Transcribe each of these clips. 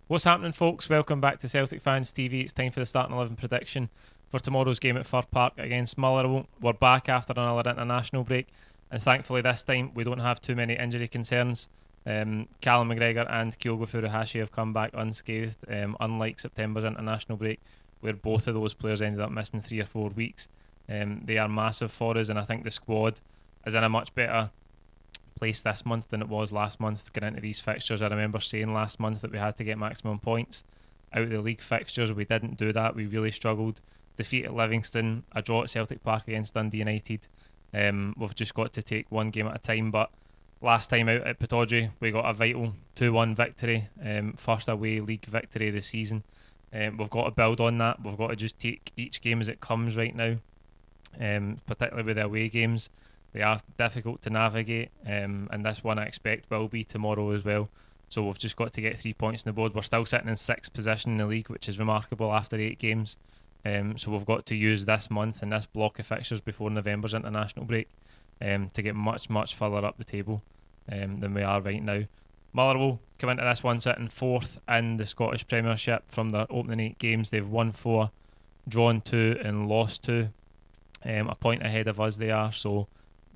What's happening, folks? Welcome back to Celtic Fans TV. It's time for the starting 11 prediction for tomorrow's game at Fir Park against Motherwell. We're back after another international break, and thankfully this time we don't have too many injury concerns. Callum McGregor and Kyogo Furuhashi have come back unscathed, unlike September's international break, where both of those players ended up missing 3 or 4 weeks. They are massive for us, and I think the squad is in a much better place this month than it was last month to get into these fixtures. I remember saying last month that we had to get maximum points out of the league fixtures. We didn't do that. We really struggled. Defeat at Livingston, a draw at Celtic Park against Dundee United. We've just got to take one game at a time, but last time out at Pittodrie we got a vital 2-1 victory, first away league victory of the season. We've got to build on that. We've got to just take each game as it comes right now, particularly with the away games. They are difficult to navigate, and this one I expect will be tomorrow as well. So we've just got to get 3 points on the board. We're still sitting in 6th position in the league, which is remarkable after 8 games. So we've got to use this month and this block of fixtures before November's international break to get much, much further up the table than we are right now. Motherwell come into this one sitting 4th in the Scottish Premiership. From their opening 8 games, they've won 4, drawn 2 and lost 2. A point ahead of us they are, so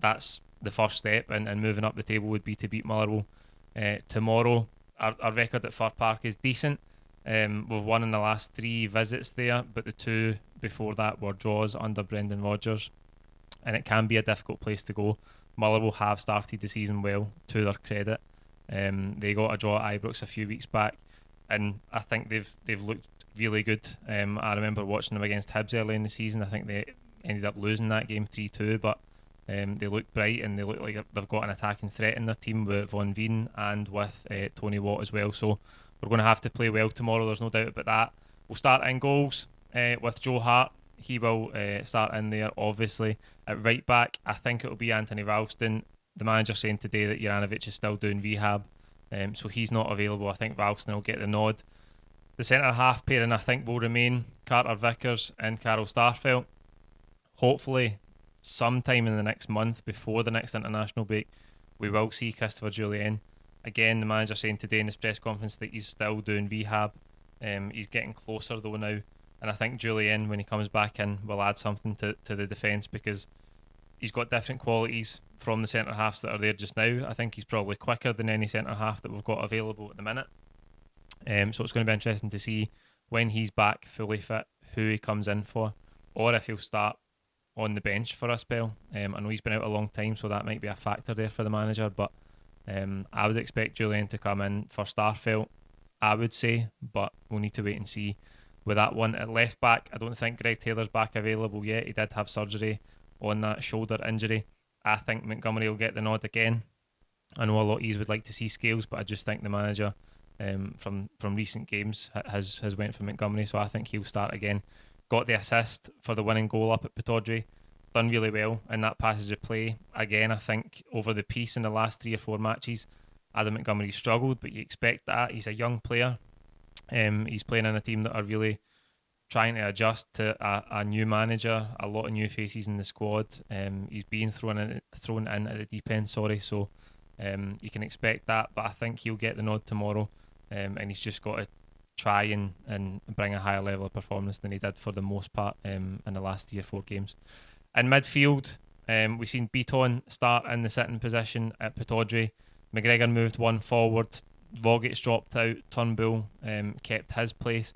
that's the first step, and moving up the table would be to beat Motherwell tomorrow. Our record at Fir Park is decent. We've won in the last 3 visits there, but the 2 before that were draws under Brendan Rodgers, and it can be a difficult place to go. Motherwell have started the season well, to their credit. They got a draw at Ibrox a few weeks back, and I think they've looked really good. I remember watching them against Hibs early in the season. I think they ended up losing that game 3-2, but they look bright, and they look like they've got an attacking threat in their team with Von Veen and with Tony Watt as well. So we're going to have to play well tomorrow, there's no doubt about that. We'll start in goals with Joe Hart. He will start in there, obviously. At right back, I think it will be Anthony Ralston. The manager saying today that Juranovic is still doing rehab, so he's not available. I think Ralston will get the nod. The centre-half pairing, I think, will remain Carter Vickers and Carol Starfelt. Hopefully sometime in the next month, before the next international break, we will see Christopher Jullien. Again, the manager saying today in his press conference that he's still doing rehab. He's getting closer though now, and I think Jullien, when he comes back in, will add something to the defence, because he's got different qualities from the centre halves that are there just now. I think he's probably quicker than any centre half that we've got available at the minute. So it's going to be interesting to see when he's back fully fit who he comes in for, or if he'll start on the bench for a spell. I know he's been out a long time, so that might be a factor there for the manager, but I would expect Jullien to come in for Starfelt, I would say, but we'll need to wait and see with that one. At left back, I don't think Greg Taylor's back available yet. He did have surgery on that shoulder injury. I think Montgomery will get the nod again. I know a lot of you would like to see Scales, but I just think the manager from recent games has went for Montgomery, so I think he'll start again. Got the assist for the winning goal up at Pittodrie. Done really well in that passage of play. Again, I think over the piece in the last 3 or 4 matches, Adam Montgomery struggled, but you expect that. He's a young player. He's playing in a team that are really trying to adjust to a new manager, a lot of new faces in the squad. He's being thrown in at the deep end, so you can expect that, but I think he'll get the nod tomorrow, and he's just got to try and bring a higher level of performance than he did for the most part in the last 3 or 4 games. In midfield, we've seen Beaton start in the sitting position at Pittodrie. McGregor moved one forward. Vogic dropped out. Turnbull kept his place.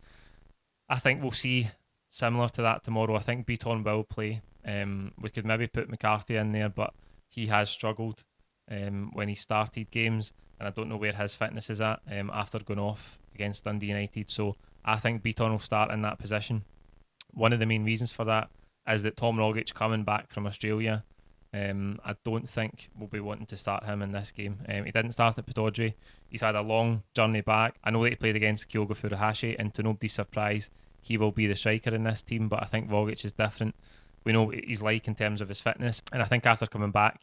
I think we'll see similar to that tomorrow. I think Beaton will play. We could maybe put McCarthy in there, but he has struggled when he started games, and I don't know where his fitness is at after going off against Dundee United. So I think Beaton will start in that position. One of the main reasons for that is that Tom Rogic coming back from Australia, I don't think we'll be wanting to start him in this game. He didn't start at Pittodrie. He's had a long journey back. I know that he played against Kyogo Furuhashi, and to nobody's surprise, he will be the striker in this team, but I think Rogic is different. We know what he's like in terms of his fitness, and I think after coming back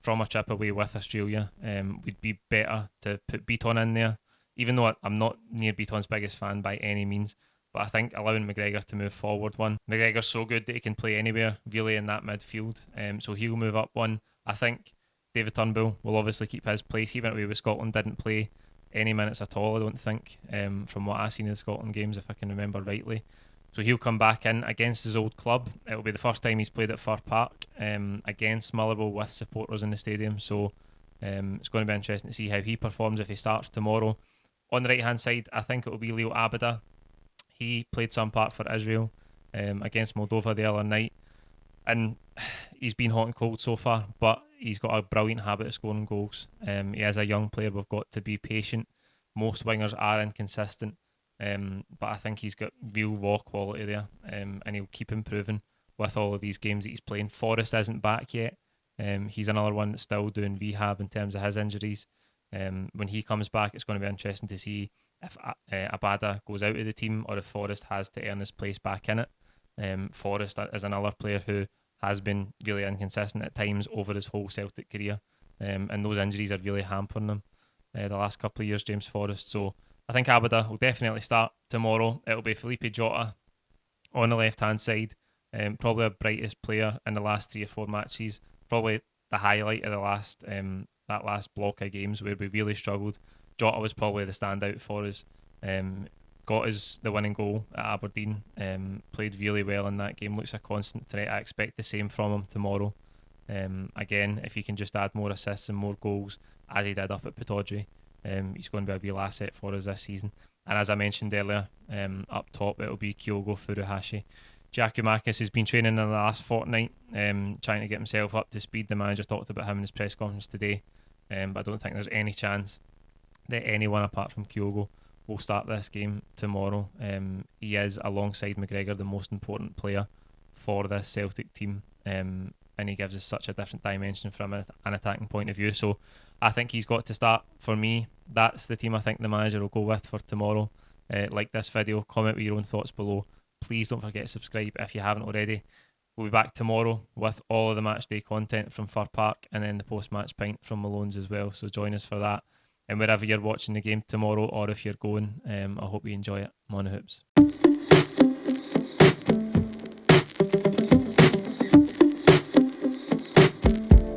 from a trip away with Australia, we'd be better to put Beaton in there. Even though I'm not near Beaton's biggest fan by any means, But I think allowing McGregor to move forward one. McGregor's so good that he can play anywhere really in that midfield. So he'll move up one. I think David Turnbull will obviously keep his place. He went away with Scotland, didn't play any minutes at all, I don't think, from what I've seen in the Scotland games, if I can remember rightly. So he'll come back in against his old club. It'll be the first time he's played at Fir Park against Motherwell with supporters in the stadium. So it's going to be interesting to see how he performs if he starts tomorrow. On the right hand side, I think it will be Leo Abada. He played some part for Israel against Moldova the other night, and he's been hot and cold so far, but he's got a brilliant habit of scoring goals. He is a young player. We've got to be patient. Most wingers are inconsistent, but I think he's got real raw quality there, and he'll keep improving with all of these games that he's playing. Forrest isn't back yet. He's another one that's still doing rehab in terms of his injuries. When he comes back, it's going to be interesting to see if Abada goes out of the team or if Forrest has to earn his place back in it. Forrest is another player who has been really inconsistent at times over his whole Celtic career, and those injuries are really hampering him the last couple of years, James Forrest. So I think Abada will definitely start tomorrow. It'll be Felipe Jota on the left-hand side, probably the brightest player in the last 3 or 4 matches, probably the highlight of the last that last block of games where we really struggled. Jota was probably the standout for us. Got us the winning goal at Aberdeen. Played really well in that game. Looks a constant threat. I expect the same from him tomorrow. Again, if he can just add more assists and more goals, as he did up at Pittodrie, he's going to be a real asset for us this season. And as I mentioned earlier, up top it'll be Kyogo Furuhashi. Giakoumakis has been training in the last fortnight, trying to get himself up to speed. The manager talked about him in his press conference today, but I don't think there's any chance that anyone apart from Kyogo will start this game tomorrow. He is, alongside McGregor, the most important player for this Celtic team, and he gives us such a different dimension from an attacking point of view. So I think he's got to start. For me, that's the team I think the manager will go with for tomorrow. Like this video, comment with your own thoughts below. Please don't forget to subscribe if you haven't already. We'll be back tomorrow with all of the match day content from Fir Park and then the post-match pint from Malone's as well. So join us for that. And wherever you're watching the game tomorrow or if you're going, I hope you enjoy it. Mono Hoops.